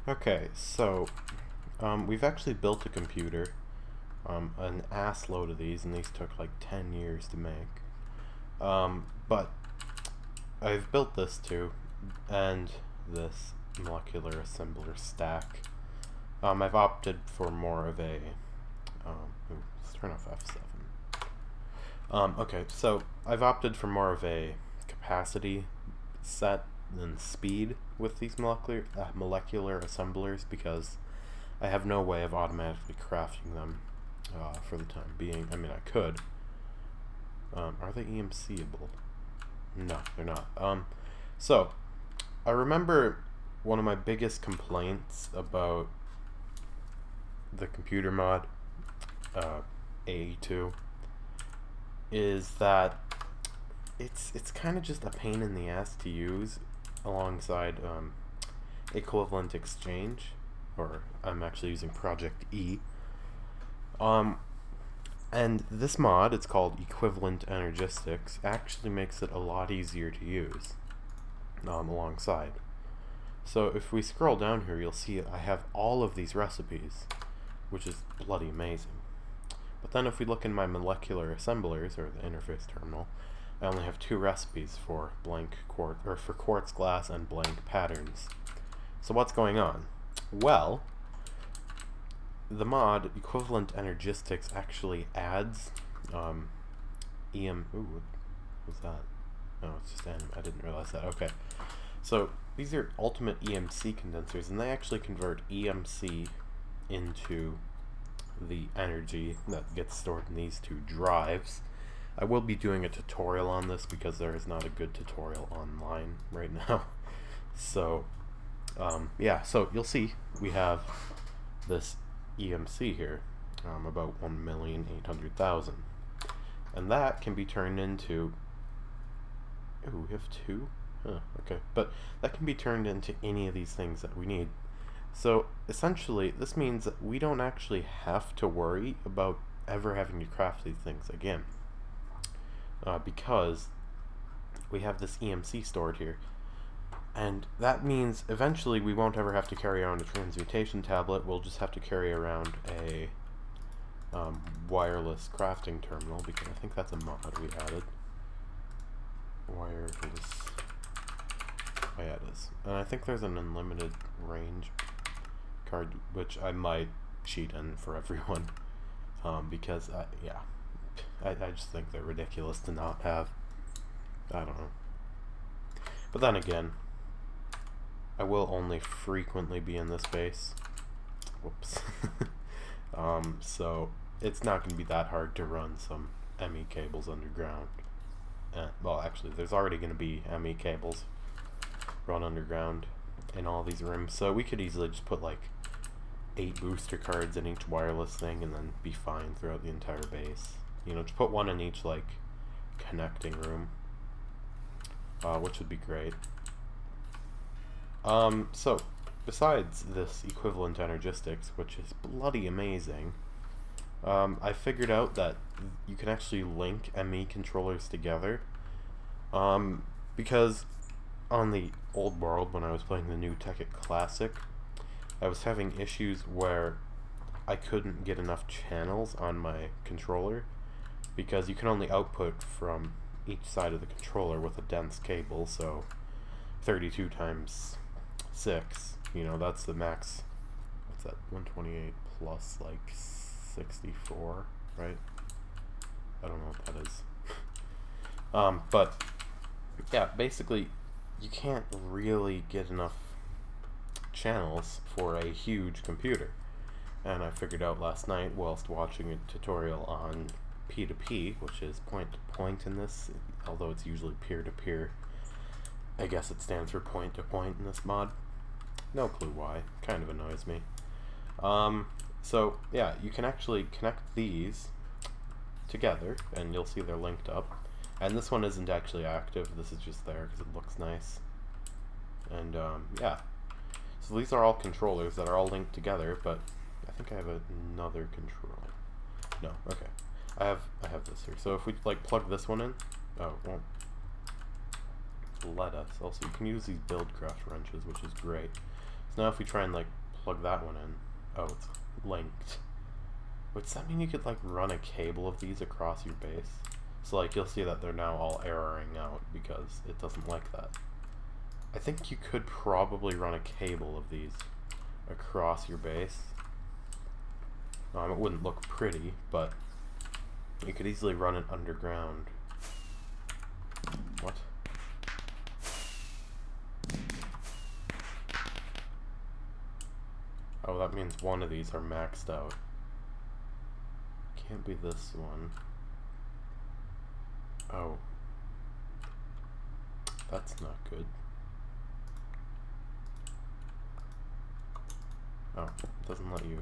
Okay, so we've actually built a computer, an ass load of these, and these took like 10 years to make. But I've built this too, and this molecular assembler stack. I've opted for more of a, let's turn off F7. Okay, so I've opted for more of a capacity set than speed with these molecular assemblers because I have no way of automatically crafting them for the time being. I mean, I could. Are they EMC-able? No, they're not. So, I remember one of my biggest complaints about the computer mod, A2, is that it's kind of just a pain in the ass to use alongside equivalent exchange, or I'm actually using Project E. And this mod, it's called Equivalent Energistics, actually makes it a lot easier to use alongside. So if we scroll down here, you'll see I have all of these recipes, which is bloody amazing. But then if we look in my molecular assemblers, or the interface terminal, I only have 2 recipes for blank quartz, or for quartz glass and blank patterns. So what's going on? Well, the mod Equivalent Energistics actually adds ooh, what was that? No, it's just I didn't realize that. Okay. So these are ultimate EMC condensers, and they actually convert EMC into the energy that gets stored in these 2 drives. I will be doing a tutorial on this because there is not a good tutorial online right now. So yeah, so you'll see we have this EMC here, about 1,800,000, and that can be turned into, ooh, we have 2? Huh, okay, but that can be turned into any of these things that we need. So essentially this means that we don't actually have to worry about ever having to craft these things again, because we have this EMC stored here. And that means eventually we won't ever have to carry around a transmutation tablet. We'll just have to carry around a wireless crafting terminal, because I think that's a mod we added. Wireless. Oh yeah, it is. And I think there's an unlimited range card, which I might cheat in for everyone, because yeah, I just think they're ridiculous to not have. I don't know. But then again, I will only frequently be in this base. Whoops. So it's not going to be that hard to run some ME cables underground. Well, actually, there's already going to be ME cables run underground in all these rooms, so we could easily just put like 8 booster cards in each wireless thing and then be fine throughout the entire base. You know, just put 1 in each like connecting room, which would be great. So besides this Equivalent Energistics, which is bloody amazing, I figured out that you can actually link ME controllers together, because on the old world, when I was playing the new Tekkit Classic, I was having issues where I couldn't get enough channels on my controller, because you can only output from each side of the controller with a dense cable. So 32 times 6, you know, that's the max. What's that? 128 plus like 64, right? I don't know what that is. But yeah, basically you can't really get enough channels for a huge computer. And I figured out last night whilst watching a tutorial on P2P, which is point-to-point in this, although it's usually peer-to-peer. I guess it stands for point-to-point in this mod. No clue why. Kind of annoys me. So yeah, you can actually connect these together, and you'll see they're linked up. And this one isn't actually active. This is just there because it looks nice. And yeah, so these are all controllers that are all linked together. But I think I have another control. No, okay. I have this here. So if we like plug this one in, oh, it won't let us. Also, you can use these Buildcraft wrenches, which is great. So now if we try and like plug that one in, oh, it's linked. Wait, does that mean you could like run a cable of these across your base? So like you'll see that they're now all erroring out because it doesn't like that. I think you could probably run a cable of these across your base. It wouldn't look pretty, but you could easily run it underground. What? Oh, that means one of these are maxed out. Can't be this one. Oh. That's not good. Oh, it doesn't let you.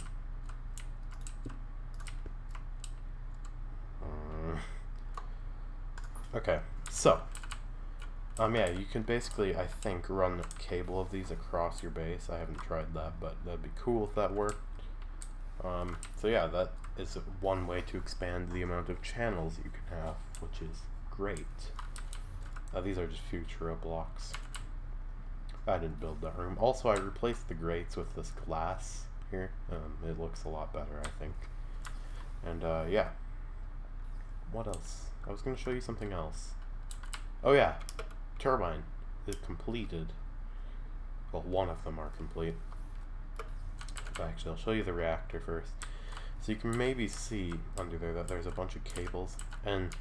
Okay, so. Yeah, you can basically, I think, run a cable of these across your base. I haven't tried that, but that'd be cool if that worked. So yeah, that is one way to expand the amount of channels you can have, which is great. These are just Futura blocks. I didn't build that room. Also, I replaced the grates with this glass here. It looks a lot better, I think. And yeah. What else? I was going to show you something else. Oh yeah, turbine is completed. Well, one of them are complete. Actually, I'll show you the reactor first. So you can maybe see under there that there's a bunch of cables, and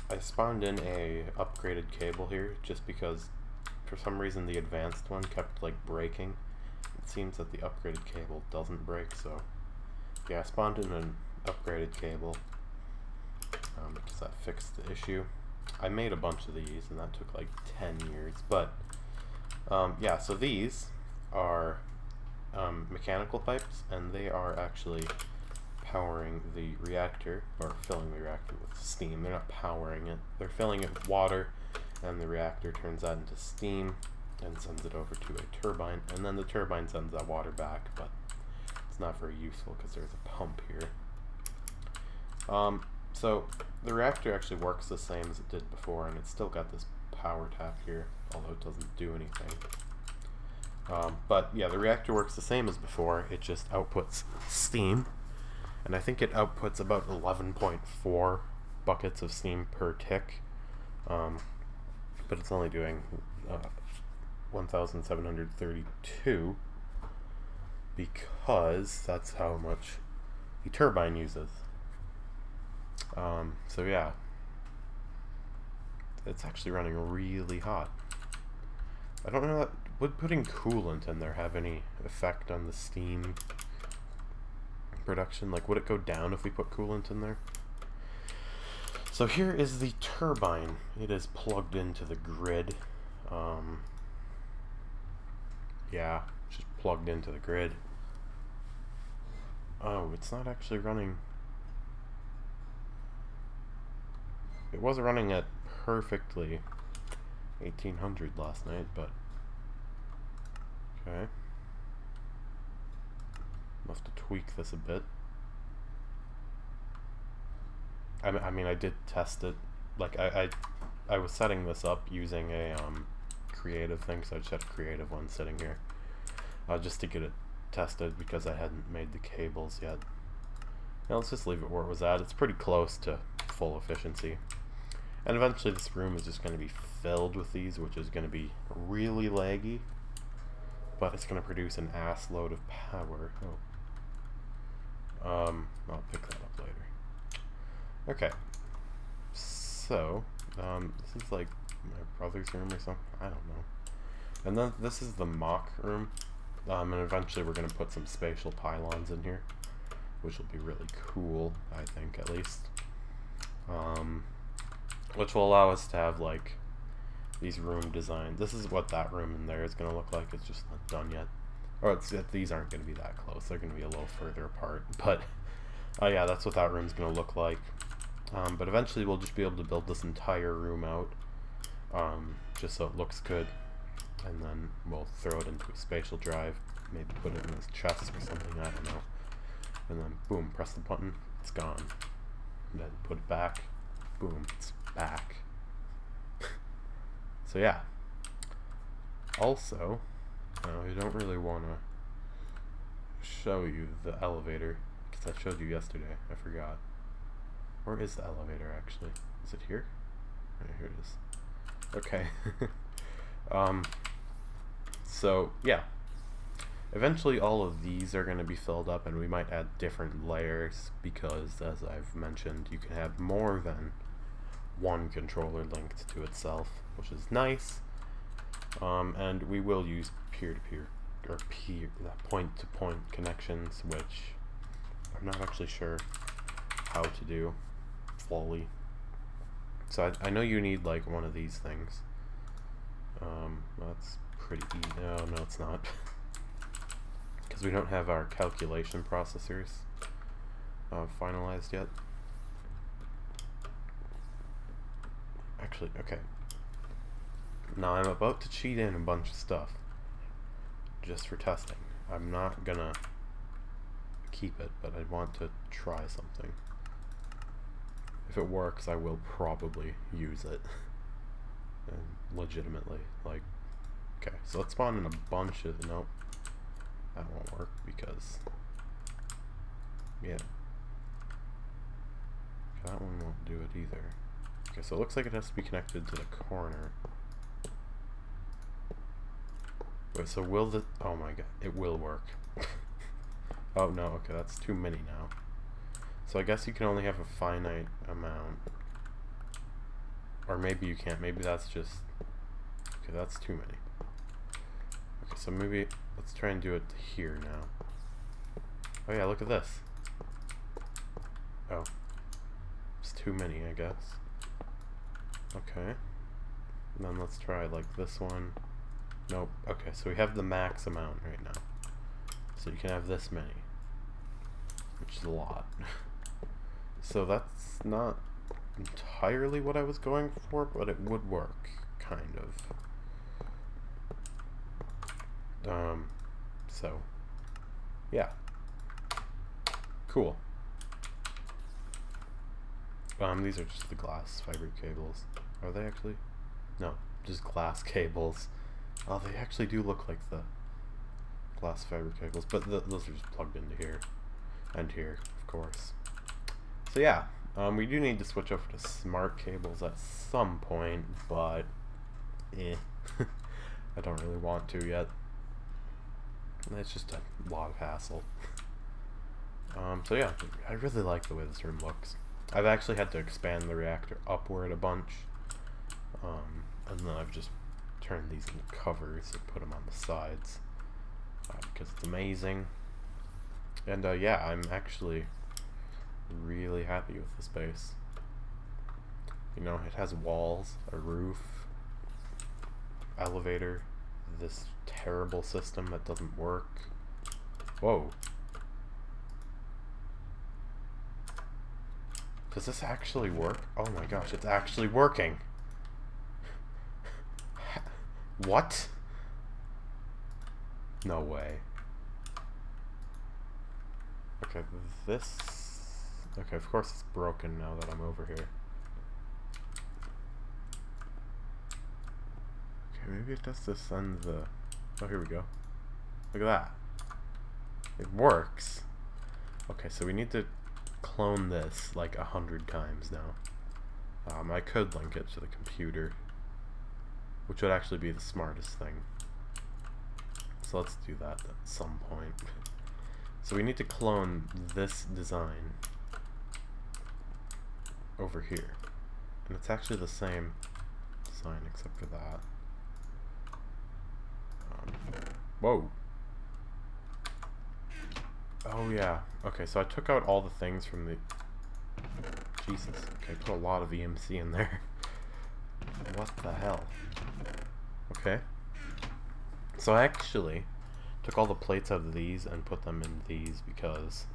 I spawned in a upgraded cable here just because for some reason the advanced one kept like breaking. It seems that the upgraded cable doesn't break, so yeah, I spawned in an upgraded cable because that fixed the issue. I made a bunch of these and that took like 10 years, but yeah, so these are mechanical pipes, and they are actually powering the reactor, or filling the reactor with steam. They're not powering it, they're filling it with water, and the reactor turns that into steam and sends it over to a turbine, and then the turbine sends that water back, but it's not very useful because there's a pump here. So the reactor actually works the same as it did before, and it's still got this power tap here, although it doesn't do anything. But yeah, the reactor works the same as before, it just outputs steam, and I think it outputs about 11.4 buckets of steam per tick, but it's only doing 1,732 because that's how much the turbine uses. So yeah, it's actually running really hot. I don't know, would putting coolant in there have any effect on the steam production? Like, would it go down if we put coolant in there? So here is the turbine. It is plugged into the grid. Yeah, just plugged into the grid. Oh, it's not actually running. It was running at perfectly 1800 last night, but okay. Must have to tweak this a bit. I mean, I did test it. Like, I was setting this up using a creative thing, so I just had a creative one sitting here just to get it tested because I hadn't made the cables yet. Now let's just leave it where it was at. It's pretty close to full efficiency. And eventually this room is just going to be filled with these, which is going to be really laggy. But it's going to produce an ass load of power. Oh. I'll pick that up later. Okay. So, this is like my brother's room or something. I don't know. And then this is the mock room. And eventually we're going to put some spatial pylons in here, which will be really cool, I think, at least. Which will allow us to have like these room designs. This is what that room in there is going to look like. It's just not done yet. Or these aren't going to be that close. They're going to be a little further apart. But yeah, that's what that room's going to look like. But eventually we'll just be able to build this entire room out, just so it looks good. And then we'll throw it into a spatial drive. Maybe put it in this chest or something. I don't know. And then boom, press the button. It's gone. And then put it back. Boom, it's back. So yeah. Also, No, I don't really want to show you the elevator, because I showed you yesterday. I forgot. Where is the elevator, actually? Is it here? Right, here it is. Okay. So, yeah. Eventually all of these are going to be filled up, and we might add different layers, because, as I've mentioned, you can have more than one controller linked to itself, which is nice. And we will use peer-to-peer, or point-to-point connections, which I'm not actually sure how to do fully. So I know you need like one of these things. That's pretty easy. No, it's not. Because we don't have our calculation processors finalized yet. Actually, okay. Now I'm about to cheat in a bunch of stuff just for testing. I'm not gonna keep it, but I want to try something. If it works, I will probably use it. And legitimately. Like, okay, so let's spawn in a bunch of... Nope. That won't work because... Yeah. That one won't do it either. Okay, so it looks like it has to be connected to the corner. Wait, so will the... Oh my god, it will work. Oh no, okay, that's too many now. So I guess you can only have a finite amount. Or maybe you can't, maybe that's just... Okay, that's too many. Okay, so maybe... Let's try and do it here now. Oh yeah, look at this. Oh. It's too many, I guess. Okay. And then let's try like this one. Nope. Okay, so we have the max amount right now. So you can have this many. Which is a lot. So that's not entirely what I was going for, but it would work, kind of. So, yeah. Cool. These are just the glass fiber cables. Are they actually? No, just glass cables. Oh, they actually do look like the glass fiber cables, but those are just plugged into here. And here, of course. So yeah, we do need to switch over to smart cables at some point, but I don't really want to yet. It's just a lot of hassle. So yeah, I really like the way this room looks. I've actually had to expand the reactor upward a bunch, and then I've just turned these into covers and put them on the sides, because it's amazing. And yeah, I'm actually really happy with the space. You know, it has walls, a roof, elevator, this terrible system that doesn't work. Whoa. Does this actually work? Oh my gosh, it's actually working. What? No way. Okay, this... Okay, of course it's broken now that I'm over here. Okay, maybe it does this on the... Oh, here we go. Look at that. It works. Okay, so we need to clone this like 100 times now. I could link it to the computer, which would actually be the smartest thing. So let's do that at some point. So we need to clone this design over here. And it's actually the same design except for that. Whoa. Oh yeah. Okay, so I took out all the things from the... Jesus. Okay, put a lot of EMC in there. What the hell? Okay. So I actually took all the plates out of these and put them in these because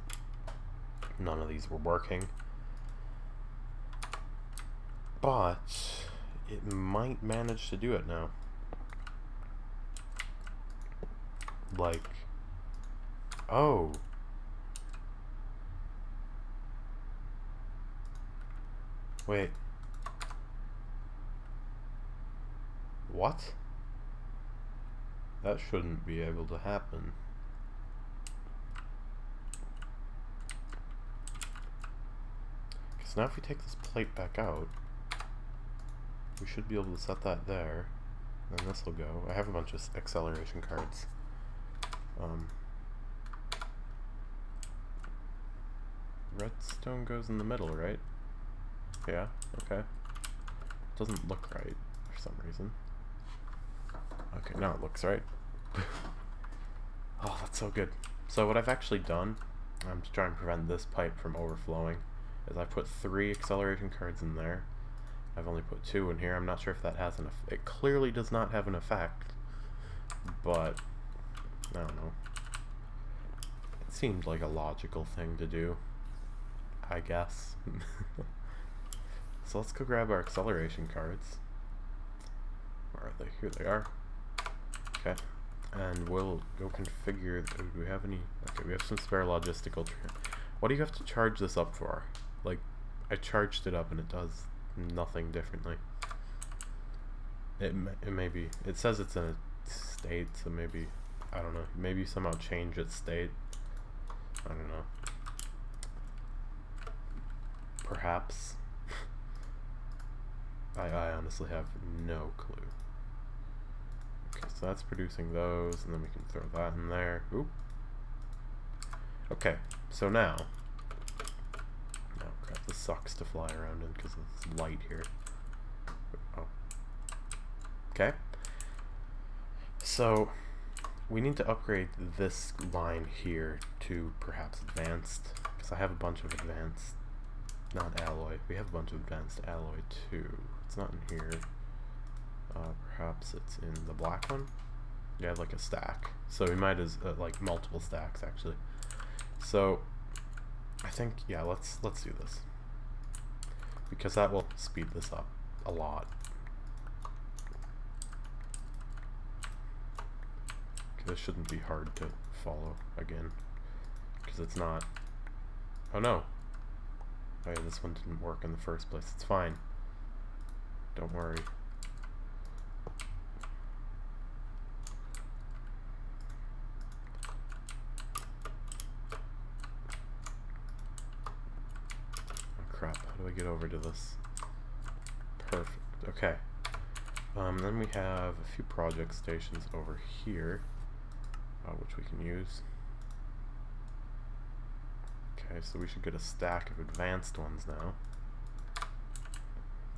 none of these were working. But it might manage to do it now. Like... Oh. Wait. What? that shouldn't be able to happen. Because now if we take this plate back out, we should be able to set that there. And this will go. I have a bunch of acceleration cards. Redstone goes in the middle, right? Yeah, okay. Doesn't look right for some reason. Okay, now it looks right. Oh, that's so good. So what I've actually done, to try and prevent this pipe from overflowing, is I put 3 acceleration cards in there. I've only put 2 in here. I'm not sure if that has an effect. It clearly does not have an effect, but I don't know. It seemed like a logical thing to do, I guess. So let's go grab our acceleration cards. Where are they? Here they are. Okay. And we'll go configure. Do we have any? Okay, we have some spare logistical. What do you have to charge this up for? Like, I charged it up and it does nothing differently. It may be. It says it's in a state, so maybe, I don't know. Maybe somehow change its state. I don't know. Perhaps. I honestly have no clue. Okay, so that's producing those, and then we can throw that in there. Oop. Okay, so now. Oh crap, this sucks to fly around in because it's light here. Oh. Okay. So, we need to upgrade this line here to perhaps advanced, because I have a bunch of advanced, not alloy. We have a bunch of advanced alloy too. It's not in here. Perhaps it's in the black one. You have like a stack, so we might as like multiple stacks actually. So I think, yeah, let's do this, because that will speed this up a lot. This shouldn't be hard to follow again, because it's not. Oh no. Oh yeah, this one didn't work in the first place. It's fine. Don't worry. Oh crap, how do I get over to this? Perfect, okay. Then we have a few project stations over here, which we can use. Okay, so we should get a stack of advanced ones now.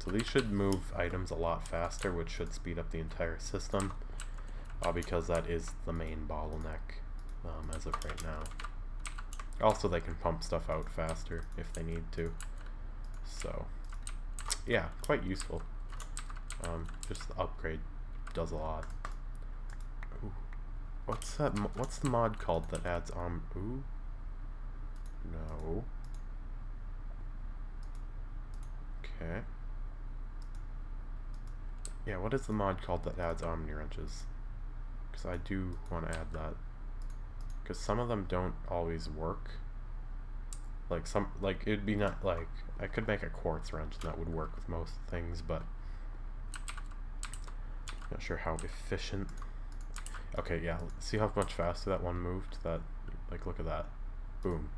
So these should move items a lot faster, which should speed up the entire system, because that is the main bottleneck as of right now. Also, they can pump stuff out faster if they need to. So, yeah, quite useful. Just the upgrade does a lot. Ooh. What's that? What's the mod called that adds ooh? No. Okay. Yeah, what is the mod called that adds Omni wrenches? Because I do want to add that. Because some of them don't always work. Like it'd be not like, I could make a quartz wrench and that would work with most things, but not sure how efficient. Okay, yeah, see how much faster that one moved? That, like, look at that. Boom.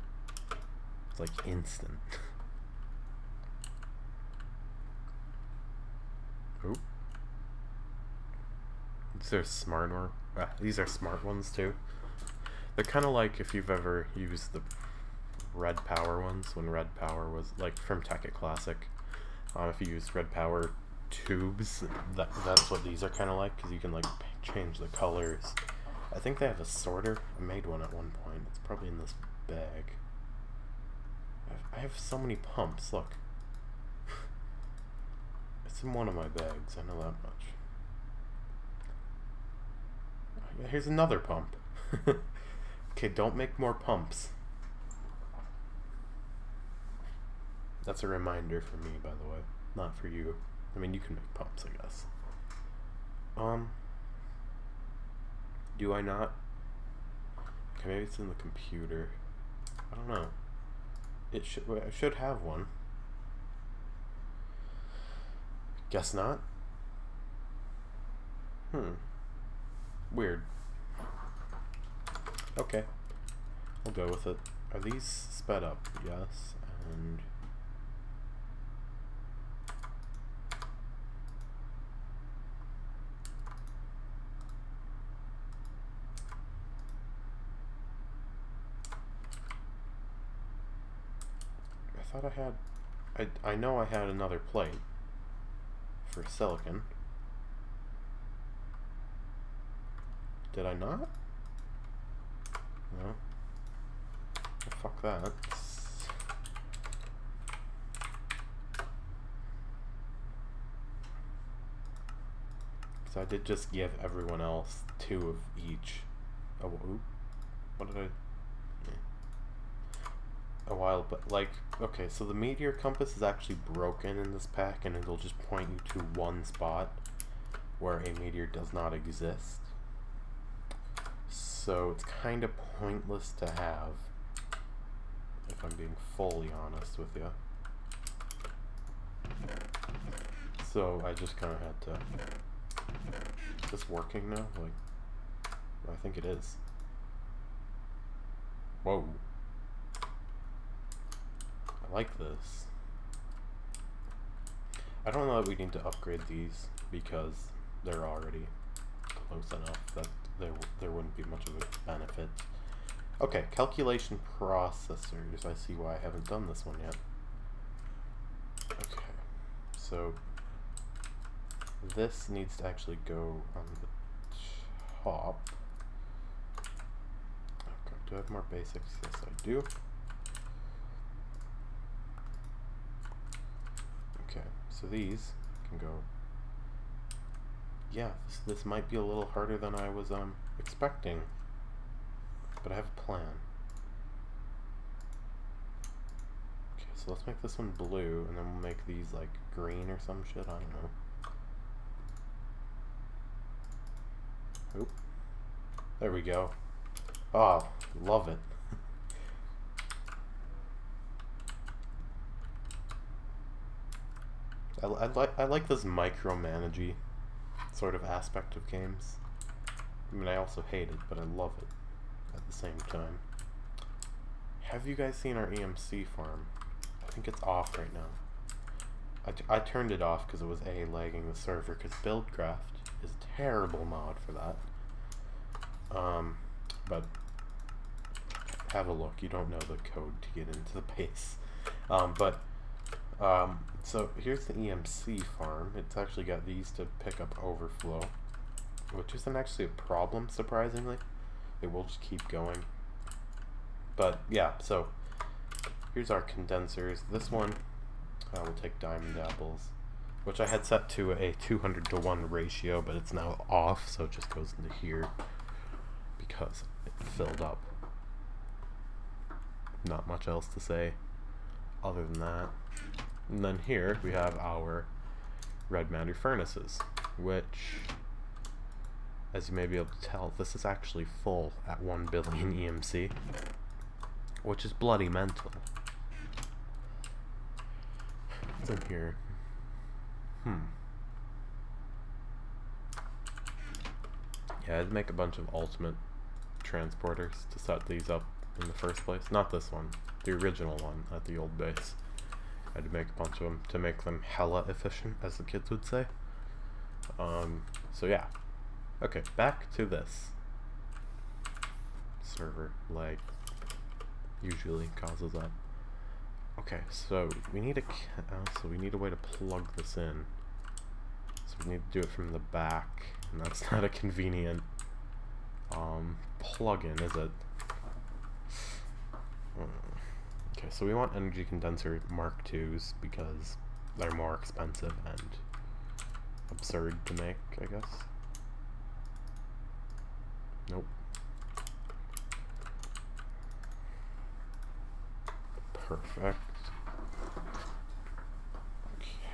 It's like instant. Oop. These are smart ones too. They're kind of like if you've ever used the Red Power ones, when Red Power was, like, from Tekkit Classic. If you use Red Power tubes, that's what these are kind of like, because you can, like, change the colors. I think they have a sorter. I made one at one point. It's probably in this bag. I have so many pumps, look. It's in one of my bags, I know that much. Here's another pump. Okay, don't make more pumps. That's a reminder for me, by the way, not for you. I mean, you can make pumps, I guess. Do I not? Okay, maybe it's in the computer. I don't know. I should have one. Guess not. Weird. Okay, I'll go with it. Are these sped up? Yes, and... I thought I had... I know I had another plate for silicon. Did I not? No. Oh, fuck that. So I did just give everyone else 2 of each. Oh, oop. What did I... A while, but like, okay, so the meteor compass is actually broken in this pack, and it'll just point you to one spot where a meteor does not exist. So it's kind of pointless to have, if I'm being fully honest with you. So I just kind of had to... Is this working now? Like, well, I think it is. Whoa. I like this. I don't know that we need to upgrade these because they're already close enough that there wouldn't be much of a benefit. Okay, calculation processors. I see why I haven't done this one yet. Okay, so this needs to actually go on the top. Okay, do I have more basics? Yes, I do. Okay, so these can go. Yeah, this might be a little harder than I was expecting, but I have a plan. Okay, so let's make this one blue, and then we'll make these like green or some shit. I don't know. Oop. There we go. Oh, love it. I like this micromanagey sort of aspect of games. I mean, I also hate it, but I love it at the same time. Have you guys seen our EMC farm? I think it's off right now. I turned it off because it was lagging the server, because Buildcraft is a terrible mod for that. But have a look. You don't know the code to get into the base. So here's the EMC farm. It's actually got these to pick up overflow, which isn't actually a problem, surprisingly. It will just keep going. But yeah, so here's our condensers. This one will take diamond apples, which I had set to a 200-to-1 ratio, but it's now off, so it just goes into here because it filled up. Not much else to say other than that. And then here we have our red matter furnaces, which, as you may be able to tell, this is actually full at 1 billion EMC, which is bloody mental. What's in here? Yeah, I'd make a bunch of ultimate transporters to set these up in the first place. Not this one, the original one at the old base. I had to make a bunch of them to make them hella efficient, as the kids would say. So yeah. Okay, back to this. Server lag usually causes that. Okay, so we need a way to plug this in. So we need to do it from the back, and that's not a convenient plug-in, is it? Okay, so we want energy condenser Mark IIs because they're more expensive and absurd to make, I guess. Nope. Perfect.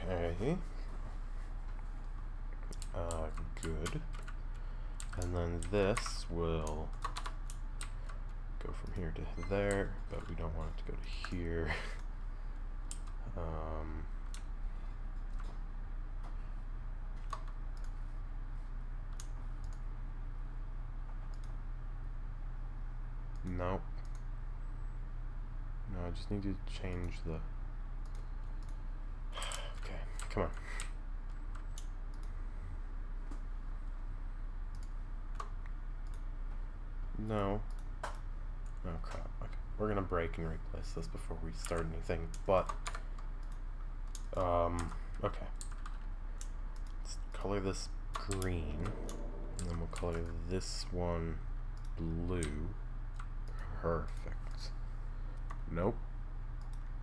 Okay. Good. And then this will go from here to there, but we don't want it to go to here. Nope. No, I just need to change the... Okay, come on. No. Oh crap. Okay. We're gonna break and replace this before we start anything, but... okay. Let's color this green, and then we'll color this one blue. Perfect. Nope.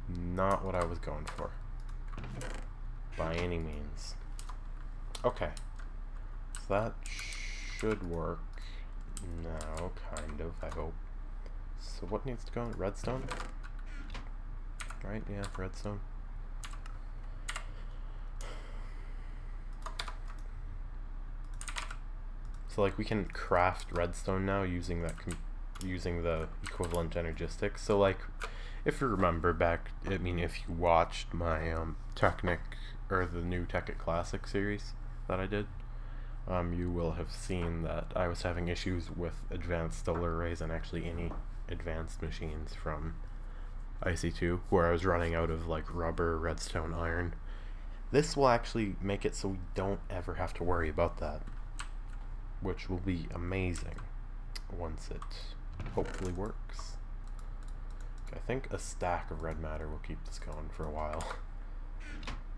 Not what I was going for. By any means. Okay. So that should work now, kind of, I hope. So what needs to go in? Redstone? Right? Yeah, redstone. So like we can craft redstone now using that using the equivalent Energistics. So like if you remember back, I mean if you watched my Technic or the new Tekkit Classic series that I did, you will have seen that I was having issues with advanced solar arrays and actually any advanced machines from IC2 where I was running out of like rubber, redstone, iron. This will actually make it so we don't ever have to worry about that, which will be amazing once it hopefully works. Okay, I think a stack of red matter will keep this going for a while.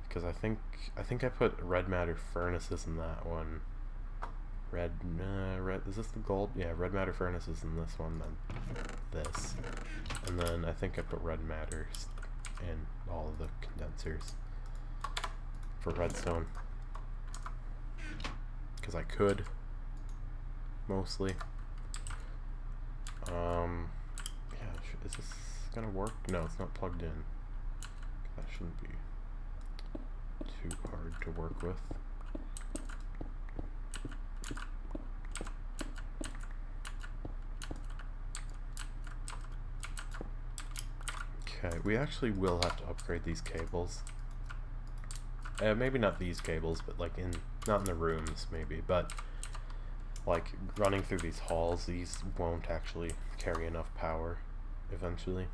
Because I think I put red matter furnaces in that one. Red, is this the gold? Yeah, red matter furnaces in this one, then this. And then I think I put red matter in all of the condensers for redstone. Because I could, mostly. Yeah, is this gonna work? No, it's not plugged in. That shouldn't be too hard to work with. Okay, we actually will have to upgrade these cables. Maybe not these cables, but like not in the rooms maybe, but like running through these halls, these won't actually carry enough power eventually,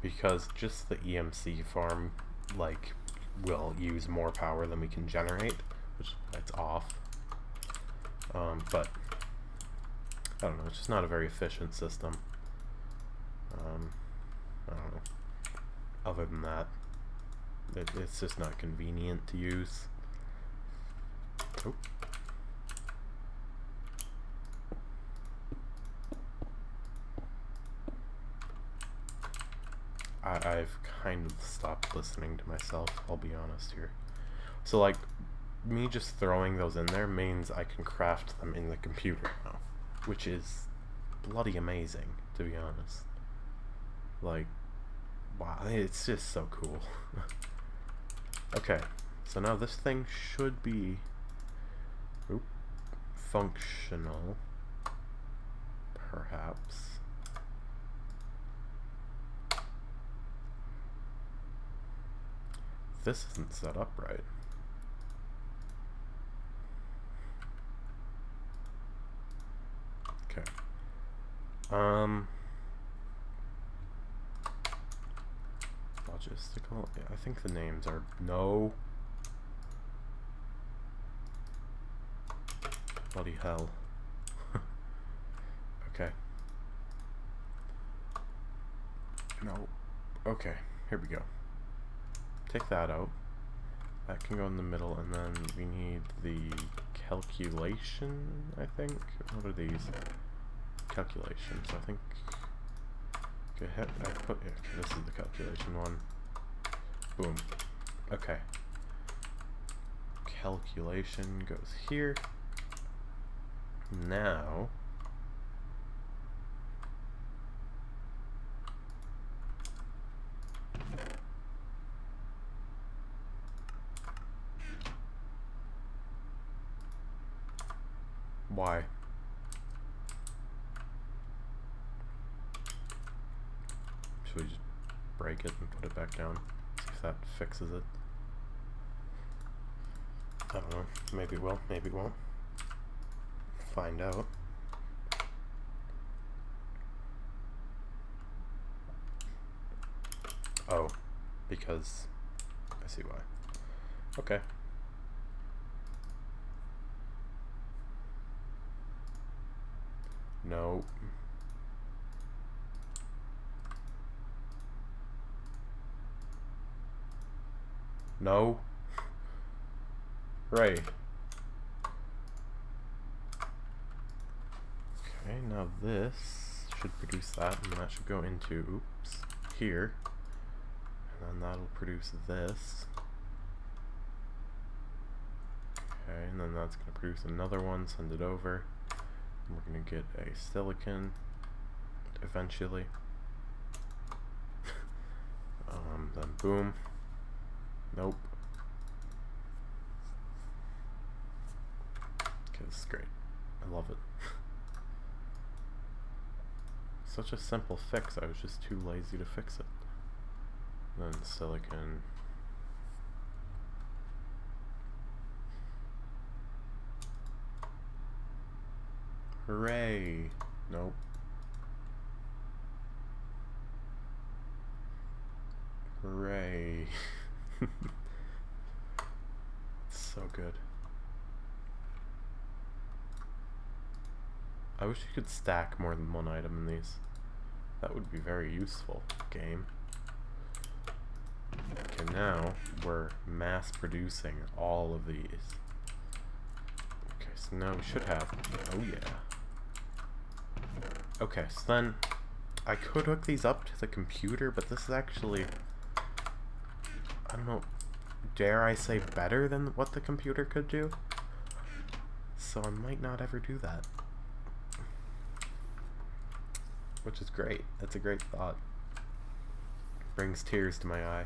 because just the EMC farm like will use more power than we can generate, which it's off. But I don't know, it's just not a very efficient system. I don't know. Other than that, it's just not convenient to use. Oh. I've kind of stopped listening to myself, I'll be honest here. So like, me just throwing those in there means I can craft them in the computer now, which is bloody amazing, to be honest. Like, wow, it's just so cool. Okay, so now this thing should be functional, perhaps. This isn't set up right. Okay. Logistical. Yeah, I think the names are no. Bloody hell. Okay. No. Okay, here we go. Take that out. That can go in the middle, and then we need the calculation, I think. What are these? Calculations, I think. Okay, okay, this is the calculation one. Boom. Okay. Calculation goes here. Now, why? Should we just break it and put it back down? See if that fixes it. I don't know. Maybe it will, maybe it won't. Find out. Oh, because I see why. Okay. No. No. Right. Okay, now this should produce that, and that should go into, oops, here. And then that'll produce this. Okay, and then that's going to produce another one, send it over. And we're going to get a silicon eventually. Then boom. Nope. Okay, this is great. I love it. Such a simple fix, I was just too lazy to fix it. Then silicon. Hooray! Nope. Hooray. So good. I wish you could stack more than one item in these. That would be very useful, game. Okay, now we're mass producing all of these. Okay, so now we should have, oh yeah. Okay, so then I could hook these up to the computer, but this is actually, I don't know, dare I say better than what the computer could do? So I might not ever do that. Which is great. That's a great thought. Brings tears to my eye.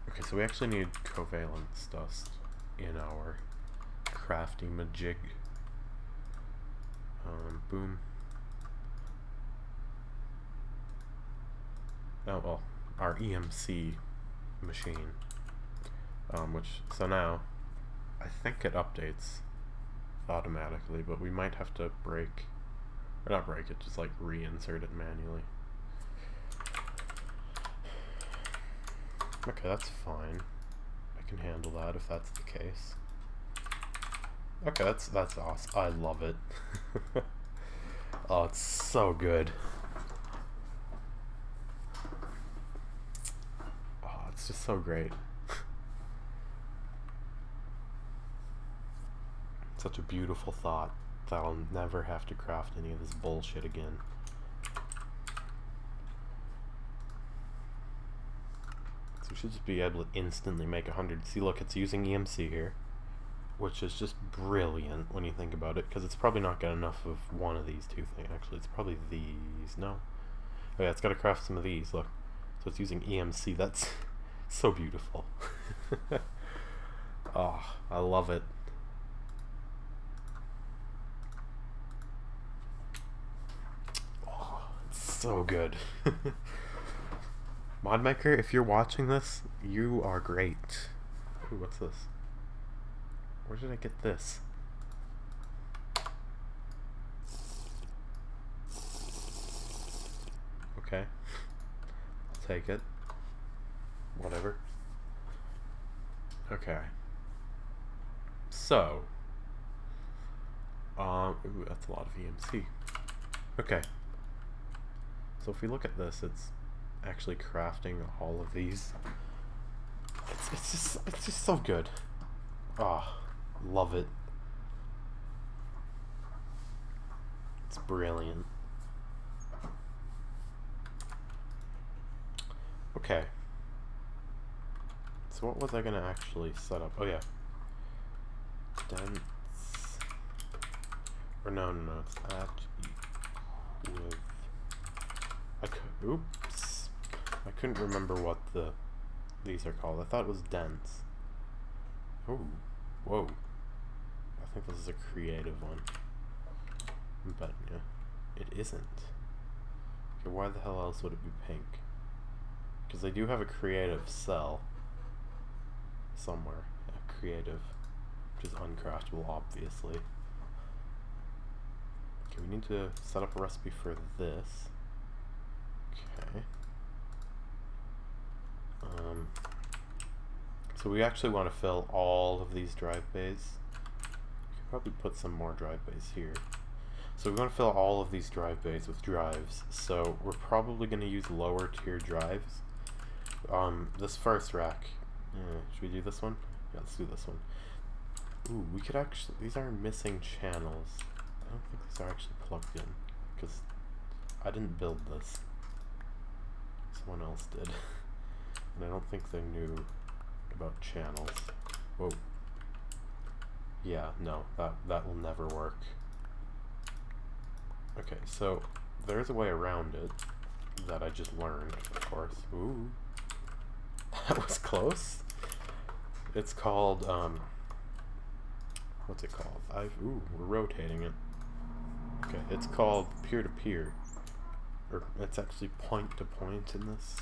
Okay, so we actually need covalence dust in our crafting majig. Boom. Oh, well, our EMC machine. So now, I think it updates automatically, but we might have to break, or not break it, just like reinsert it manually. Okay, that's fine. I can handle that if that's the case. Okay, that's awesome. I love it. Oh, it's so good. Oh, it's just so great. Such a beautiful thought that I'll never have to craft any of this bullshit again. So we should just be able to instantly make 100. See, look, it's using EMC here, which is just brilliant when you think about it, because it's probably not got enough of one of these two things. Actually, it's probably these. No. Oh yeah, it's got to craft some of these. Look. So it's using EMC. That's so beautiful. Oh, I love it. So good. Modmaker, if you're watching this, you are great. Ooh, what's this? Where did I get this? Okay. I'll take it. Whatever. Okay. So. Ooh, that's a lot of EMC. Okay. So if we look at this, it's actually crafting all of these. It's just so good. Ah, oh, love it. It's brilliant. Okay. So what was I gonna actually set up? Oh yeah. Dense. Or no, it's at with. Oops. I couldn't remember what these are called. I thought it was dense. Oh, whoa. I think this is a creative one. But yeah, it isn't. Okay, why the hell else would it be pink? Because they do have a creative cell somewhere. A creative, which is uncraftable, obviously. Okay, we need to set up a recipe for this. Okay. So we actually want to fill all of these drive bays. We could probably put some more drive bays here. So we want to fill all of these drive bays with drives. So we're probably going to use lower tier drives. This first rack, should we do this one? Yeah, let's do this one. Ooh, we could actually, these are missing channels. I don't think these are actually plugged in, because I didn't build this. Someone else did. And I don't think they knew about channels. Whoa. Yeah, no, that will never work. Okay, so there's a way around it that I just learned, of course. Ooh. That was close. It's called, what's it called? Ooh, we're rotating it. Okay, it's called peer-to-peer. Or, it's actually point-to-point in this.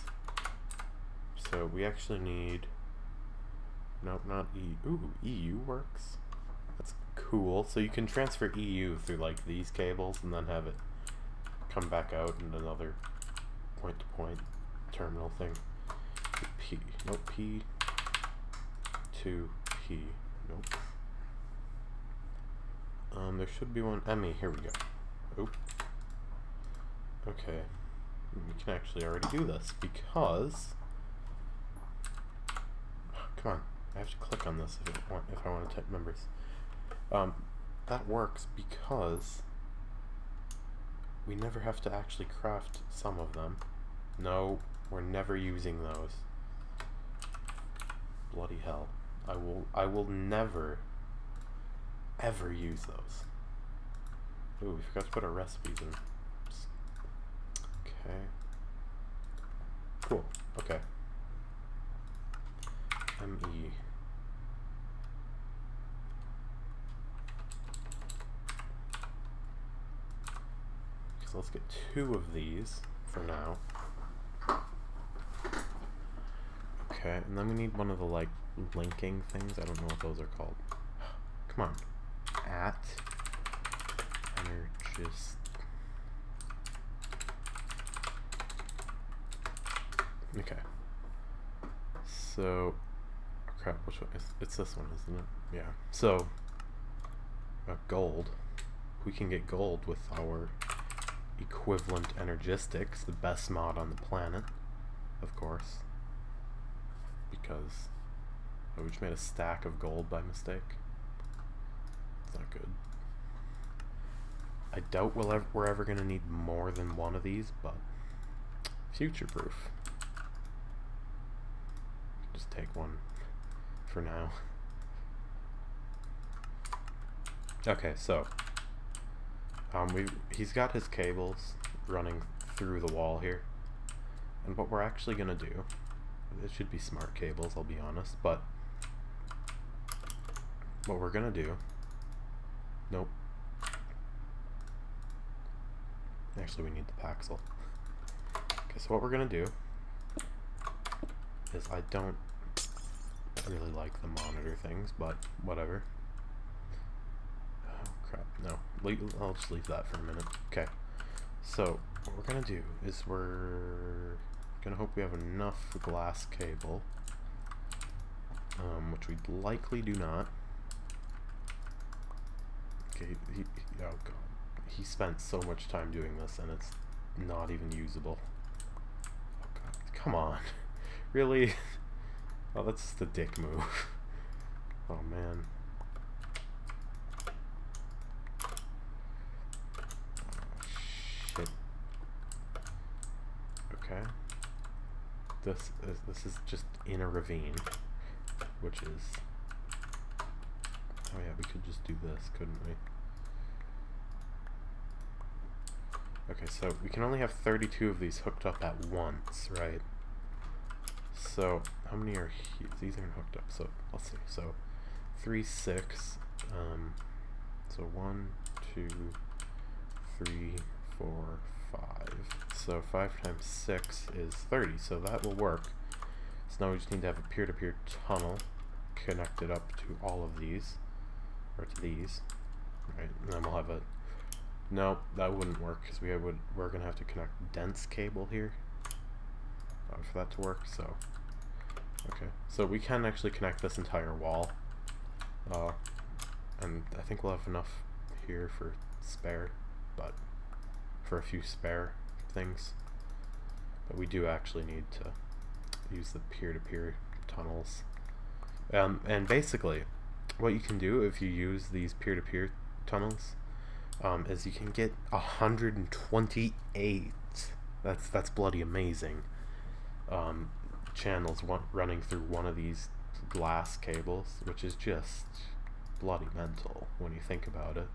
So we actually need, nope, not EU. Ooh, EU works. That's cool. So you can transfer EU through like these cables and then have it come back out in another point-to-point terminal thing. P, nope, P to P, nope. There should be one, ME, here we go. Oop. Okay, we can actually already do this because, come on, I have to click on this if I want to type numbers. That works because we never have to actually craft some of them. No, we're never using those. Bloody hell. I will never ever use those. Ooh, we forgot to put our recipes in. Okay. Cool. Okay. ME. So let's get 2 of these for now. Okay, and then we need one of the like linking things. I don't know what those are called. Come on. At Energist. Okay. So, crap, which one? It's this one, isn't it? Yeah. So, gold. We can get gold with our equivalent Energistics, the best mod on the planet, of course. Because we just made a stack of gold by mistake. It's not good. I doubt we're ever going to need more than one of these, but future-proof. Just take one for now. Okay, so he's got his cables running through the wall here, and what we're actually gonna do, it should be smart cables, I'll be honest, but what we're gonna do, nope, actually we need the Paxel. Okay, so what we're gonna do is, I don't really like the monitor things, but whatever. Oh crap, no. I'll just leave that for a minute. Okay, so what we're gonna do is we're gonna hope we have enough glass cable, which we likely do not. Okay, oh god. He spent so much time doing this and it's not even usable. Oh god, come on. Really? Oh, that's just a dick move. Oh man. Oh, shit. Okay. This is just in a ravine, which is. Oh yeah, we could just do this, couldn't we? Okay, so we can only have 32 of these hooked up at once, right? So, how many are here? These aren't hooked up, so let's see. So, 3, 6. So 1, 2, 3, 4, 5. So 5 times 6 is 30, so that will work. So now we just need to have a peer-to-peer tunnel connected up to all of these, or to these, right? And then we'll have No, that wouldn't work because we're gonna have to connect dense cable here for that to work. So okay, so we can actually connect this entire wall, and I think we'll have enough here for spare, but for a few spare things. But we do actually need to use the peer-to-peer tunnels. And basically, what you can do if you use these peer-to-peer tunnels is you can get 128. That's bloody amazing. Channels running through one of these glass cables, which is just bloody mental when you think about it.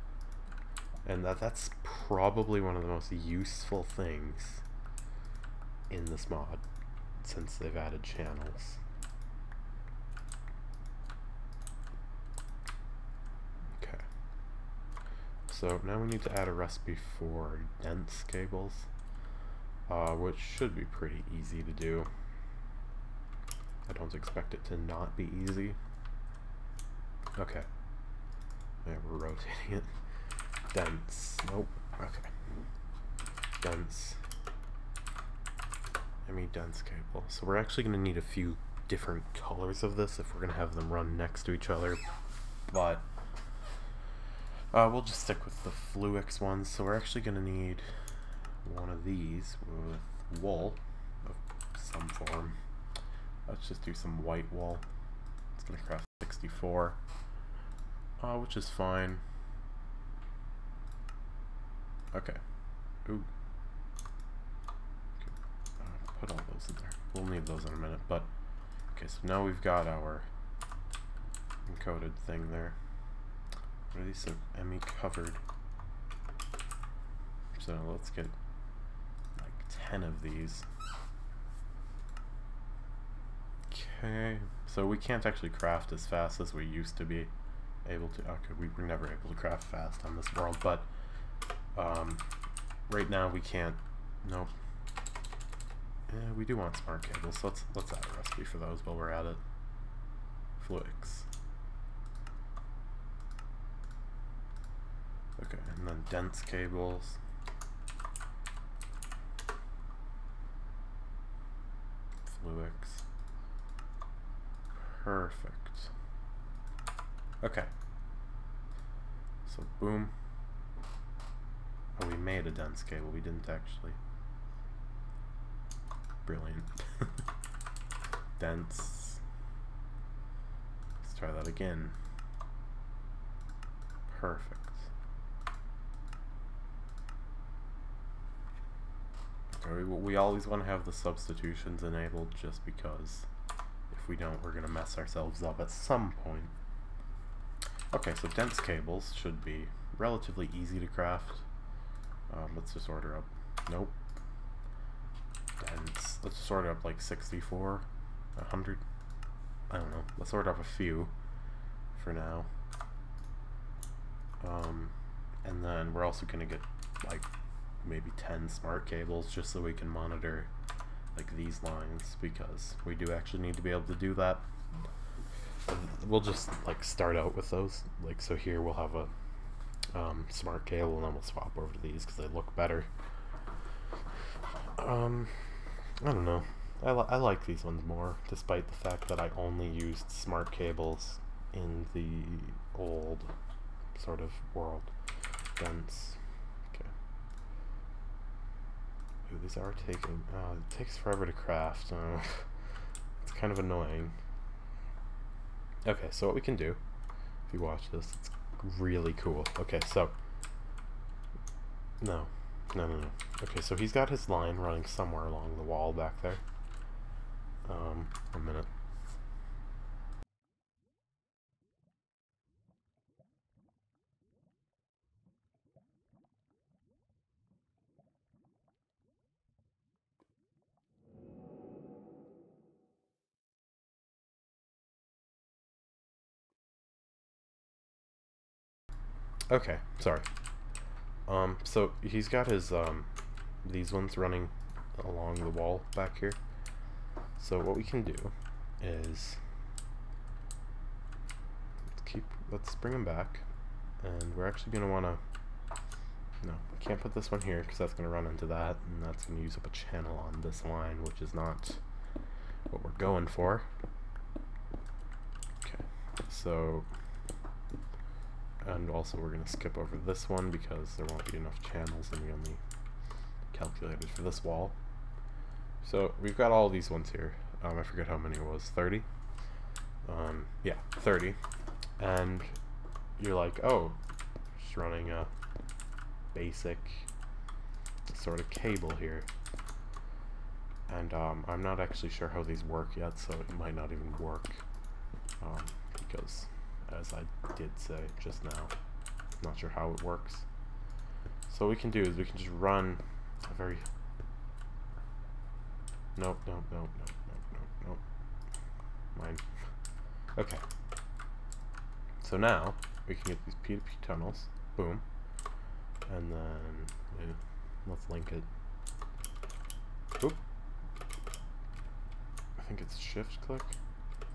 And that's probably one of the most useful things in this mod since they've added channels. Okay. So now we need to add a recipe for dense cables, which should be pretty easy to do. I don't expect it to not be easy. Okay. Yeah, we're rotating it. Dense. Nope. Okay. Dense. Dense cable. So we're actually going to need a few different colors of this if we're going to have them run next to each other. But we'll just stick with the Fluix ones. So we're actually going to need one of these with wool of some form. Let's just do some white wool. It's going to craft 64, which is fine. Okay. Ooh. Okay. Put all those in there. We'll need those in a minute, but okay, so now we've got our encoded thing there. What are these? So ME covered. So let's get like 10 of these. Okay, so we can't actually craft as fast as we used to be able to. Okay, we were never able to craft fast on this world, but right now we can't. Nope. Yeah, we do want smart cables, so let's add a recipe for those while we're at it. Fluix. Okay, and then dense cables. Fluix. Perfect. Okay. So boom. Oh, we made a dense cable. We didn't actually. Brilliant. Dense. Let's try that again. Perfect. Okay, we always want to have the substitutions enabled just because if we don't, we're going to mess ourselves up at some point. Okay, so dense cables should be relatively easy to craft. Let's just order up. Nope. Dense. Let's just order up like 64, 100. I don't know. Let's order up a few for now. And then we're also going to get like maybe 10 smart cables just so we can monitor like these lines, because we do actually need to be able to do that. We'll just like start out with those. Like, so here we'll have a smart cable, and then we'll swap over to these because they look better. I don't know. I like these ones more, despite the fact that I only used smart cables in the old sort of world. Dense. Okay. Ooh, these are taking. It takes forever to craft. It's kind of annoying. Okay, so what we can do, if you watch this, it's really cool. Okay, so no. Okay, so he's got his line running somewhere along the wall back there. A minute. Okay, sorry. So he's got his these ones running along the wall back here. So what we can do is let's bring them back, and we're actually going to want to No, I can't put this one here because that's going to run into that, and that's going to use up a channel on this line, which is not what we're going for. Okay, so, and also we're going to skip over this one because there won't be enough channels, and we only calculated for this wall. So we've got all these ones here. I forget how many it was, 30? Yeah, 30. And you're like, oh, just running a basic sort of cable here. And I'm not actually sure how these work yet, so it might not even work. Because, as I did say just now, not sure how it works. So what we can do is we can just run a very... Nope. Mine. Okay. So now we can get these P2P tunnels. Boom. And then let's link it. Oop. I think it's shift click.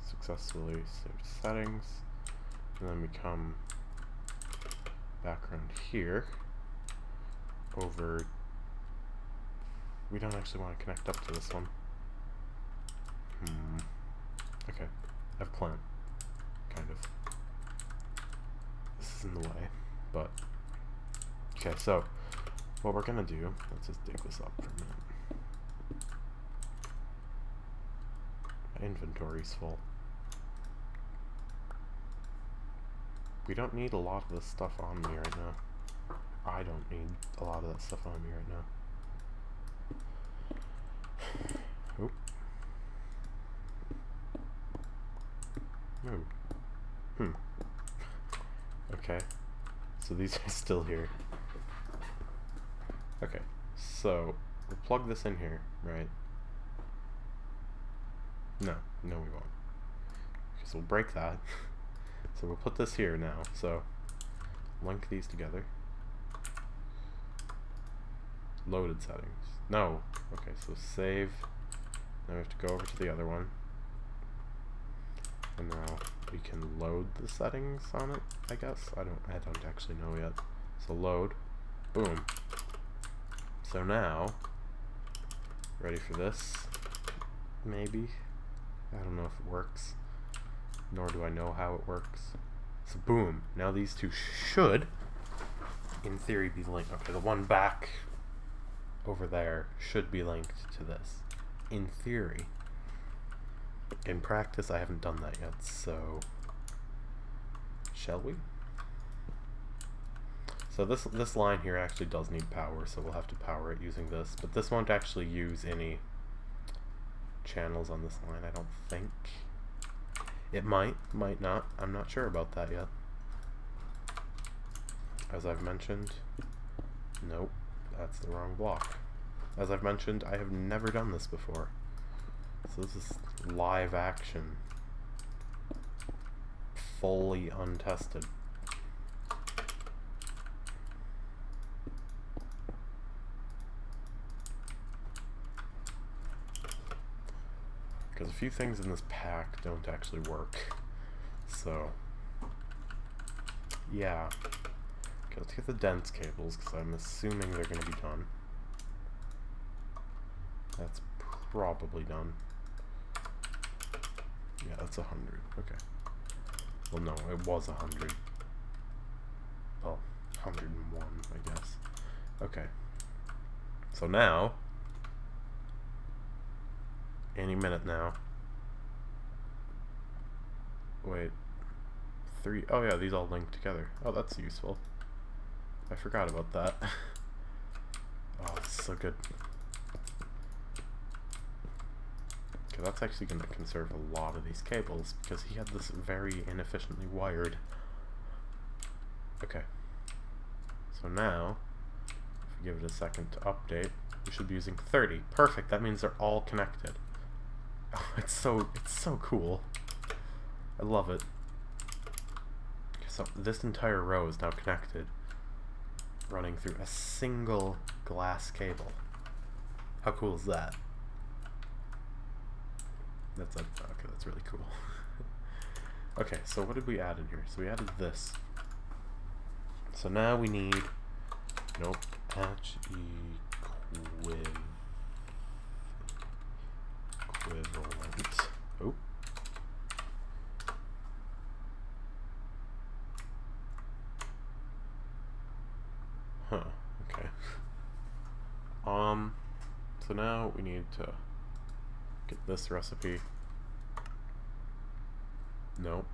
Successfully saved settings. And then we come back around here. Over. We don't actually want to connect up to this one. Okay. I have plant. Kind of. This is in the way, but okay, so what we're gonna do, let's just dig this up for a minute. My inventory's full. We don't need a lot of this stuff on me right now. I don't need a lot of that stuff on me right now. Oop. No. Okay, so these are still here. Okay, so we'll plug this in here, right? No, we won't. Okay, so we'll break that. So we'll put this here now. So link these together. Loaded settings. No. Okay, so save. Now we have to go over to the other one. And now we can load the settings on it, I guess. I don't actually know yet. So load. Boom. So now, ready for this? Maybe. I don't know if it works. Nor do I know how it works. So boom. Now these two should, in theory, be linked. Okay, the one back over there should be linked to this. In theory. In practice, I haven't done that yet, so shall we? So this line here actually does need power, so we'll have to power it using this, but this won't actually use any channels on this line, I don't think. It might not. I'm not sure about that yet. As I've mentioned, nope, that's the wrong block. As I've mentioned, I have never done this before. So this is live action, fully untested. Because a few things in this pack don't actually work. So, yeah. Okay, let's get the dense cables, because I'm assuming they're going to be done. That's probably done. Yeah, that's 100. Okay. Well, no, it was 100. Well, 101, I guess. Okay. So now, any minute now. Wait. 3. Oh yeah, these all link together. Oh, that's useful. I forgot about that. Oh, it's so good. Okay, that's actually going to conserve a lot of these cables, because he had this very inefficiently wired. Okay. So now, if we give it a second to update, we should be using 30. Perfect, that means they're all connected. Oh, it's so cool. I love it. Okay, so this entire row is now connected, running through a single glass cable. How cool is that? That's okay, that's really cool. Okay, so what did we add in here? So we added this. So now we need Nope. Patch equivalent. Oh. Huh. Okay. So now we need to get this recipe. Nope.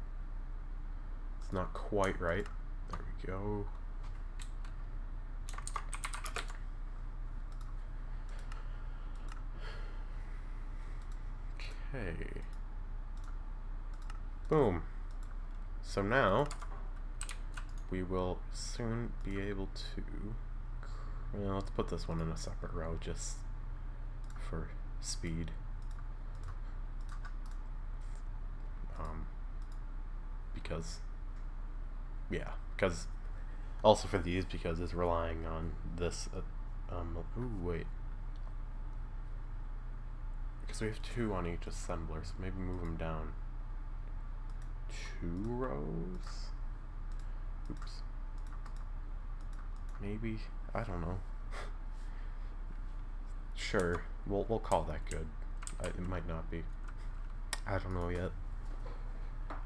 It's not quite right. There we go. Okay. Boom. So now we will soon be able to, well, let's put this one in a separate row just for speed. Because, yeah, because also for these, because it's relying on this, ooh, wait. Because we have 2 on each assembler, so maybe move them down 2 rows? Oops. Maybe, I don't know. Sure, we'll call that good. It might not be. I don't know yet.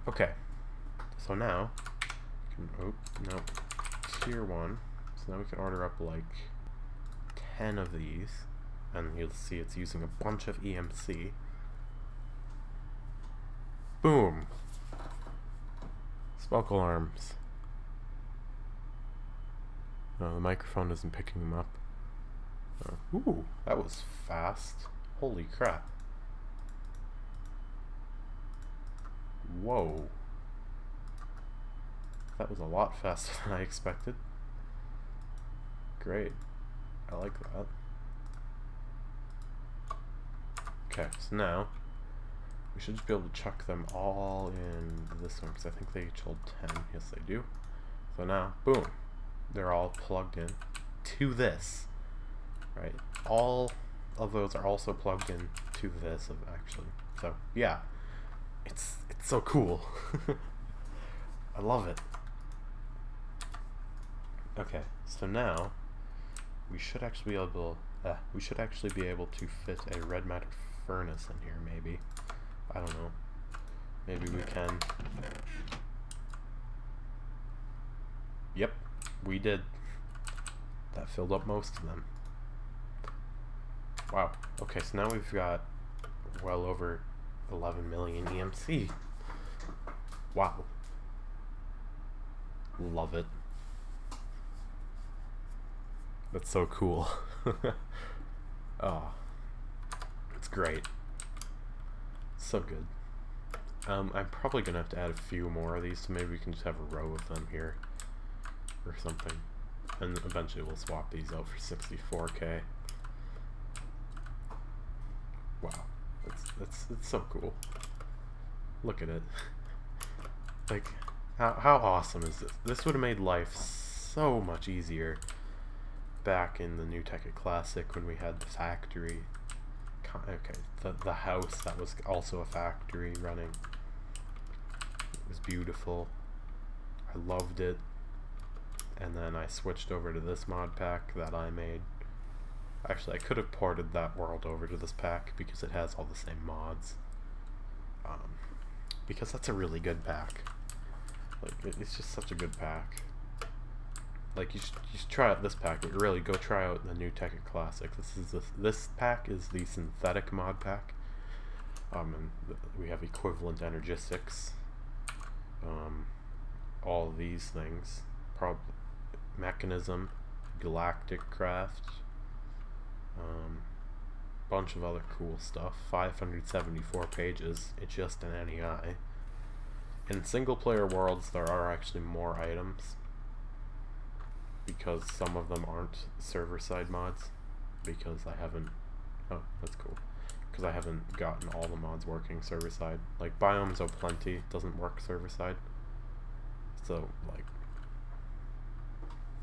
Okay, so now, oh, no, tier 1. So now we can order up like 10 of these, and you'll see it's using a bunch of EMC. Boom! Smoke alarms. No, the microphone isn't picking them up. Ooh, that was fast. Holy crap. Whoa. That was a lot faster than I expected. Great. I like that. Okay, so now we should just be able to chuck them all in this one, because I think they each hold 10. Yes, they do. So now, boom. They're all plugged in to this. Right? All of those are also plugged in to this, actually. So, yeah. It's so cool. I love it. Okay, so now we should actually be able to fit a red matter furnace in here, maybe. I don't know. Maybe we can. Yep, we did. That filled up most of them. Wow. Okay, so now we've got well over 11 million EMC. Wow. Love it. That's so cool. Oh, it's great. So good. I'm probably gonna have to add a few more of these, so maybe we can just have a row of them here or something, and eventually we'll swap these out for 64K. Wow, it's so cool. Look at it. Like, how awesome is this? This would have made life so much easier back in the New Tech Classic when we had the factory. Okay, the house that was also a factory running. It was beautiful. I loved it. And then I switched over to this mod pack that I made. Actually, I could have ported that world over to this pack because it has all the same mods. Because that's a really good pack. Like, it's just such a good pack. Like, you should try out this pack, but really go try out the New Tech Classic. This pack is the Synthetic Modpack. And we have equivalent Energistics. All of these things. Mechanism, Galactic Craft, bunch of other cool stuff. 574 pages. It's just an NEI. In single player worlds, there are actually more items, because some of them aren't server-side mods, because I haven't, oh, that's cool, because I haven't gotten all the mods working server-side. Like, Biomes of Plenty doesn't work server-side, so, like,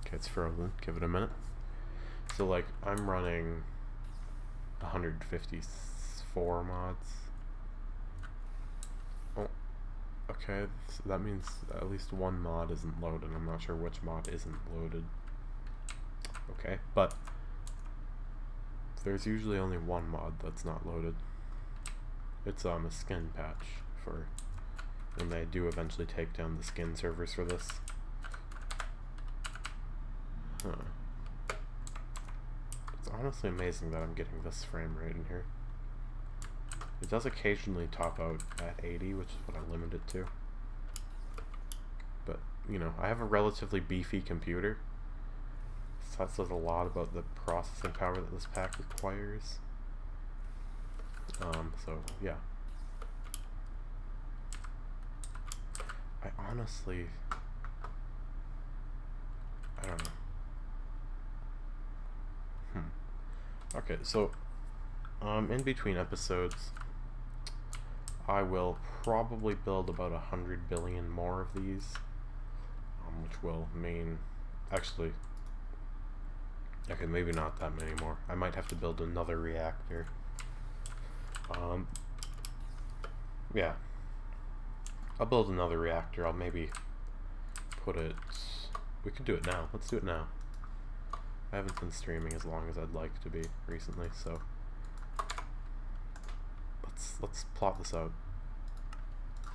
okay, it's frozen, give it a minute. So, like, I'm running 154 mods. Oh, okay, so that means at least one mod isn't loaded. I'm not sure which mod isn't loaded. okay, but there's usually only one mod that's not loaded. It's a skin patch for when they do eventually take down the skin servers for this. Huh. It's honestly amazing that I'm getting this frame rate in here. It does occasionally top out at 80, which is what I limit it to. But, you know, I have a relatively beefy computer, so that says a lot about the processing power that this pack requires. So, yeah. I honestly... I don't know. Okay, so, in between episodes, I will probably build about 100 billion more of these, which will mean, actually, okay, maybe not that many more. I might have to build another reactor. Yeah. I'll build another reactor. I'll maybe put it... We could do it now. Let's do it now. I haven't been streaming as long as I'd like to be recently, so... Let's plot this out.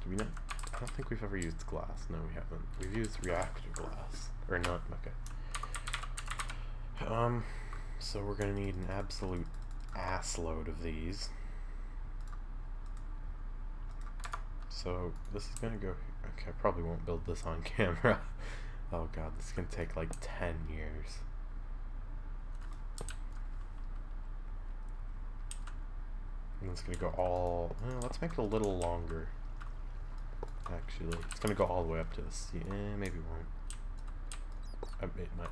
Do we not? I don't think we've ever used glass. No, we haven't. We've used reactor glass. Or not. Okay. So we're gonna need an absolute ass load of these. So this is gonna go... Okay, I probably won't build this on camera. Oh god, this is gonna take like 10 years. And it's gonna go all... let's make it a little longer. Actually, it's gonna go all the way up to the ceiling. Maybe it won't.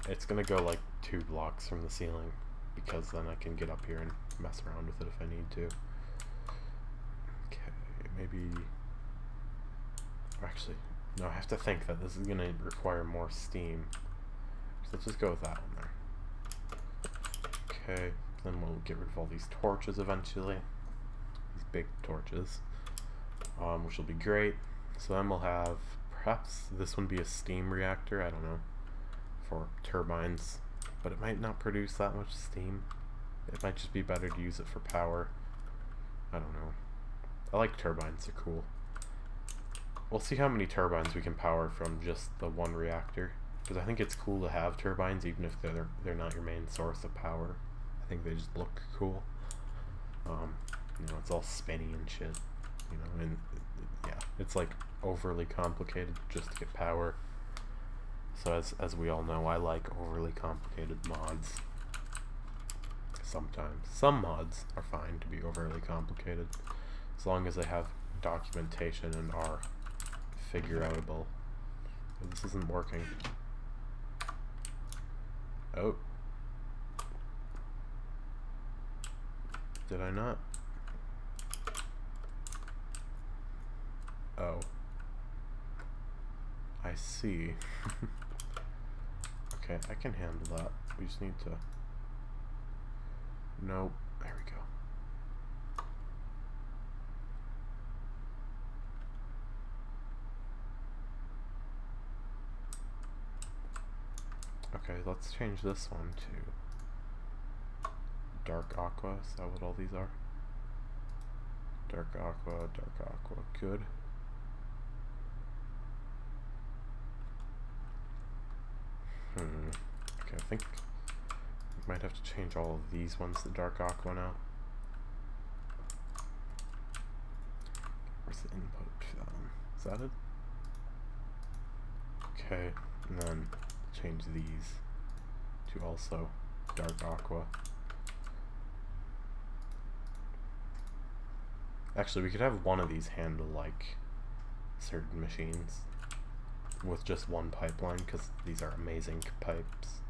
It's gonna go like 2 blocks from the ceiling, because then I can get up here and mess around with it if I need to. Okay, maybe... Actually, no, I have to think that this is gonna require more steam. So let's just go with that one there. Okay, then we'll get rid of all these torches eventually. These big torches. Which will be great. So then we'll have, perhaps this one be a steam reactor, I don't know, for turbines, but it might not produce that much steam. It might just be better to use it for power. I don't know. I like turbines, they're cool. We'll see how many turbines we can power from just the one reactor, because I think it's cool to have turbines even if they're not your main source of power. I think they just look cool. You know, it's all spinny and shit, you know, and yeah, it's like overly complicated just to get power. So as we all know, I like overly complicated mods. Sometimes. Some mods are fine to be overly complicated, as long as they have documentation and are figure-outable. This isn't working. Oh. Did I not? Oh. I see. Okay, I can handle that. We just need to... Nope. There we go. Okay, let's change this one to dark aqua. Is that what all these are? Dark aqua, good. Okay, I think we might have to change all of these ones to dark aqua now. Where's the input for that one? Is that it? Okay, and then change these to also dark aqua. Actually, we could have one of these handle like certain machines with just one pipeline, because these are amazing pipes.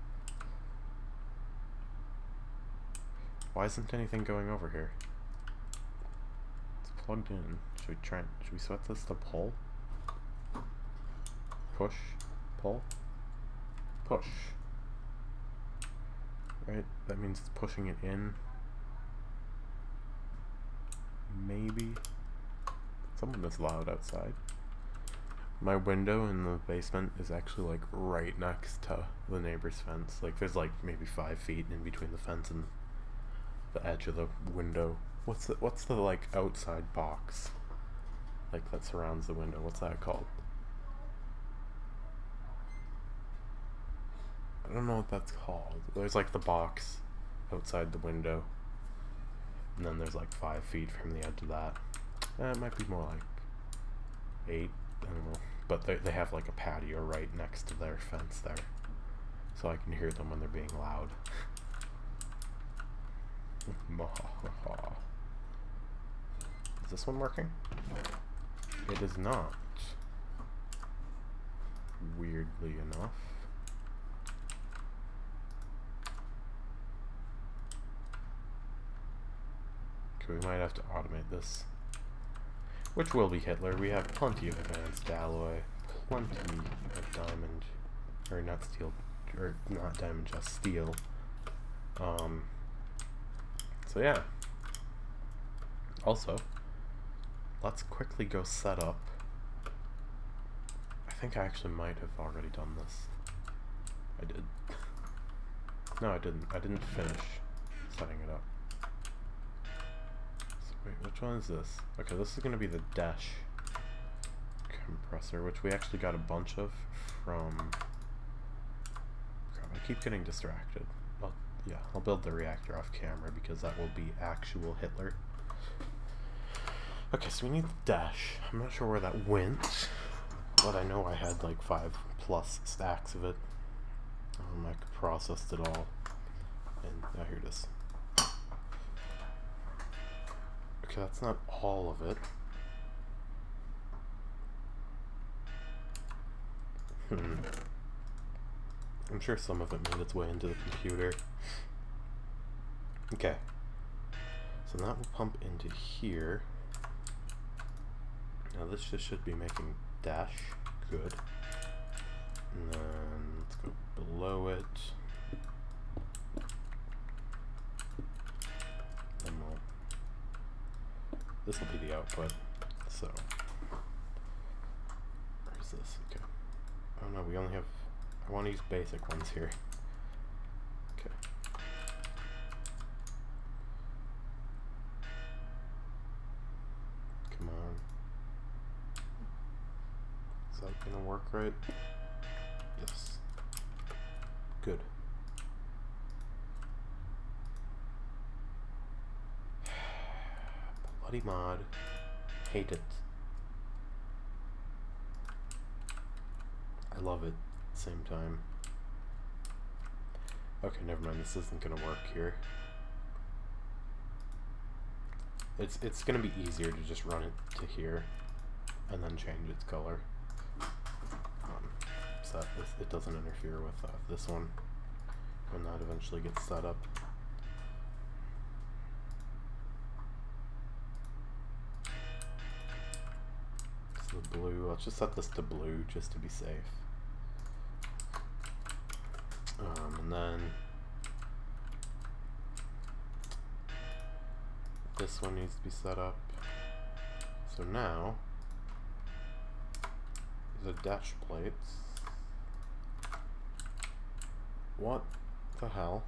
Why isn't anything going over here? It's plugged in. Should we set this to pull? Push? Pull? Push. Right? That means it's pushing it in. Maybe. Someone is loud outside. My window in the basement is actually like right next to the neighbor's fence. Like there's like maybe 5 feet in between the fence and the edge of the window. What's the like outside box like that surrounds the window? What's that called? I don't know what that's called. There's like the box outside the window, and then there's like 5 feet from the edge of that. It might be more like 8, I don't know. But they have like a patio right next to their fence there, so I can hear them when they're being loud. Is this one working? It is not. Weirdly enough. Okay, we might have to automate this. Which will be Hitler. We have plenty of advanced alloy, plenty of diamond, or not steel, or not diamond, just steel. So yeah. Also, let's quickly go set up. I think I actually might have already done this. I did. No, I didn't. I didn't finish setting it up. Wait, which one is this? Okay, this is going to be the dash compressor, which we actually got a bunch of from... Crap, I keep getting distracted. Yeah, I'll build the reactor off camera because that will be actual Hitler. Okay, so we need the dash. I'm not sure where that went, but I know I had like 5+ stacks of it. I processed it all, and now here it is. Okay, that's not all of it. I'm sure some of it made its way into the computer. Okay. So that will pump into here. Now this just should be making dash. Good. And then let's go below it. And we'll... This will be the output. So... Where's this? Okay. Oh no, we only have... I want to use basic ones here. Okay. Come on. Is that gonna work right? Yes. Good. Bloody mod. Hate it. I love it. Same time. Okay, never mind. This isn't gonna work here. It's gonna be easier to just run it to here and then change its color, so that it doesn't interfere with this one when that eventually gets set up. So the blue. Let's just set this to blue just to be safe. And then this one needs to be set up. So now the dash plates. What the hell?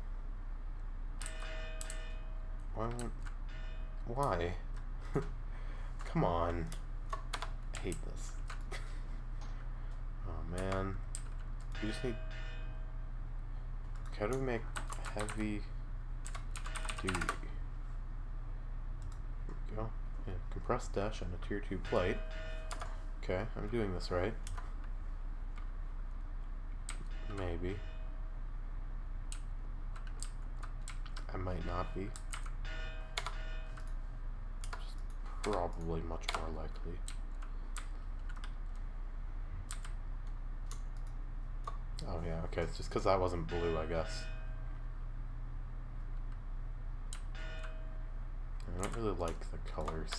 Why? Come on. I hate this. Oh man. You just need... How do we make heavy duty? Here we go. Yeah, compressed dash on a tier 2 plate. Okay, I'm doing this right. Maybe. I might not be. Just probably much more likely. Oh yeah, okay, it's just because that wasn't blue, I guess. I don't really like the colors.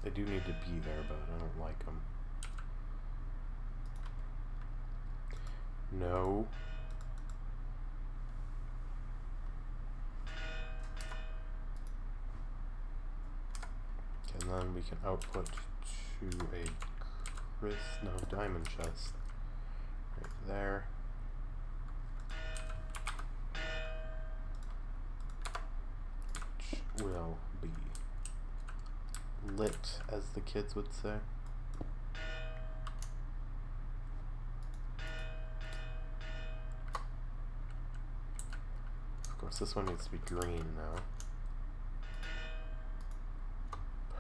They do need to be there, but I don't like them. No. And then we can output to a diamond chest right there. Which will be lit, as the kids would say. Of course, this one needs to be green now.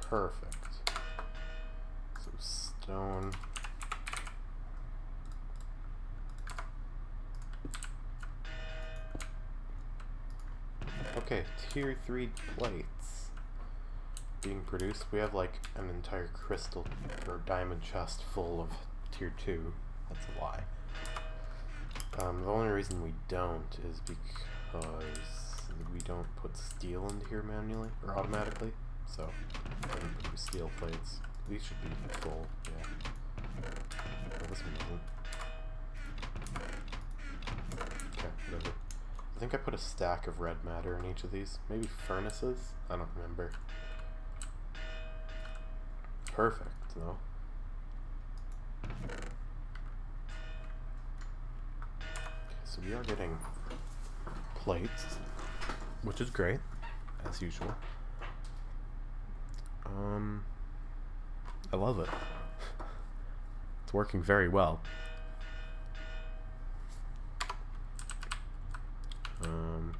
Perfect. So stone. Okay, tier 3 plates being produced. We have like an entire crystal or diamond chest full of tier 2. That's a lie. The only reason we don't is because we don't put steel into here manually or automatically. So I'm gonna put steel plates. These should be full, yeah. Oh, this one isn't. Okay, whatever. I think I put a stack of red matter in each of these. Maybe furnaces? I don't remember. Perfect, though. Okay, so we are getting plates, which is great, as usual. I love it. It's working very well.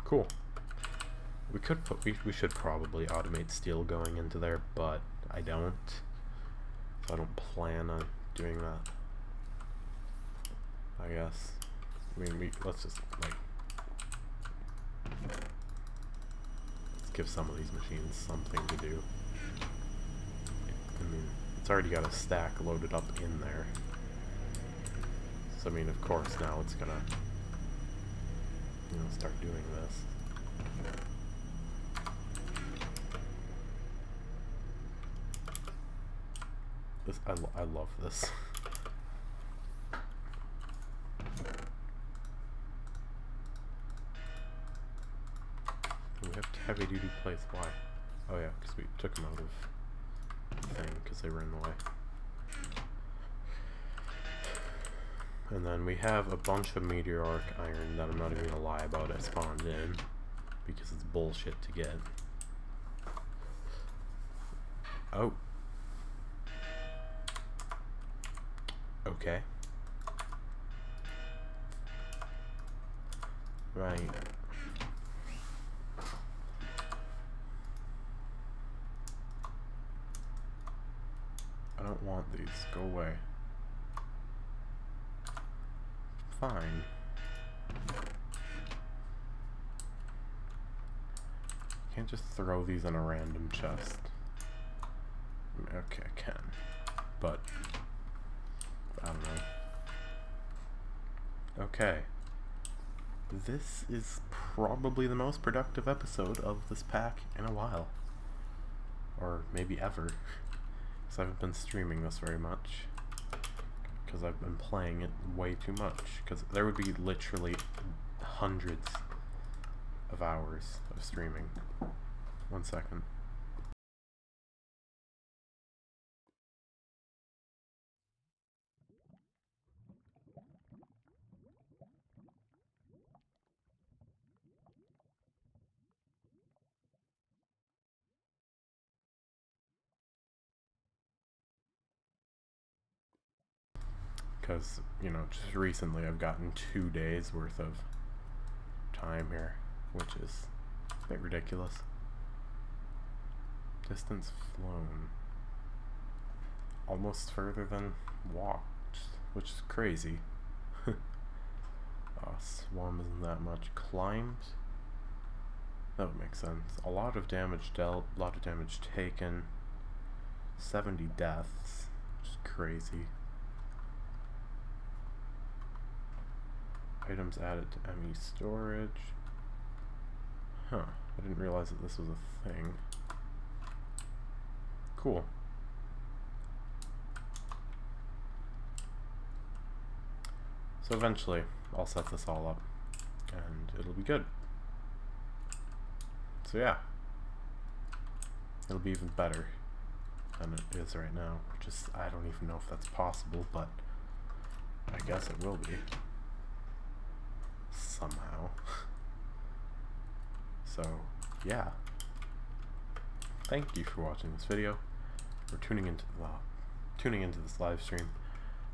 Cool. We could put, we should probably automate steel going into there, but I don't. So I don't plan on doing that. I guess. I mean, let's just, like, let's give some of these machines something to do. I mean, it's already got a stack loaded up in there. So, I mean, of course, now it's gonna, you know, start doing this. I love this. We have heavy-duty plates. Why? Oh yeah, because we took them out of the thing because they were in the way. And then we have a bunch of meteoric iron that I'm not even gonna lie about I spawned in because it's bullshit to get. Oh. Okay. Right. I don't want these. Go away. Fine. Can't just throw these in a random chest. Okay, I can. But I don't know. Okay. This is probably the most productive episode of this pack in a while. Or maybe ever. Because I haven't been streaming this very much. Because I've been playing it way too much. Because there would be literally hundreds of hours of streaming. 1 second. Because, you know, just recently I've gotten 2 days worth of time here, which is a bit ridiculous. Distance flown. Almost further than walked, which is crazy. Swarm isn't that much. Climbed? That would make sense. A lot of damage dealt, a lot of damage taken. 70 deaths, which is crazy. Items added to ME storage. Huh, I didn't realize that this was a thing. Cool. So eventually, I'll set this all up, and it'll be good. So yeah, it'll be even better. than it is right now. Just, I don't even know if that's possible, but I guess it will be. Somehow. So, yeah. Thank you for watching this video, or tuning into this live stream.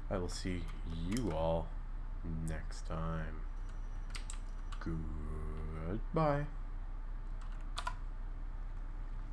I will see you all next time. Goodbye.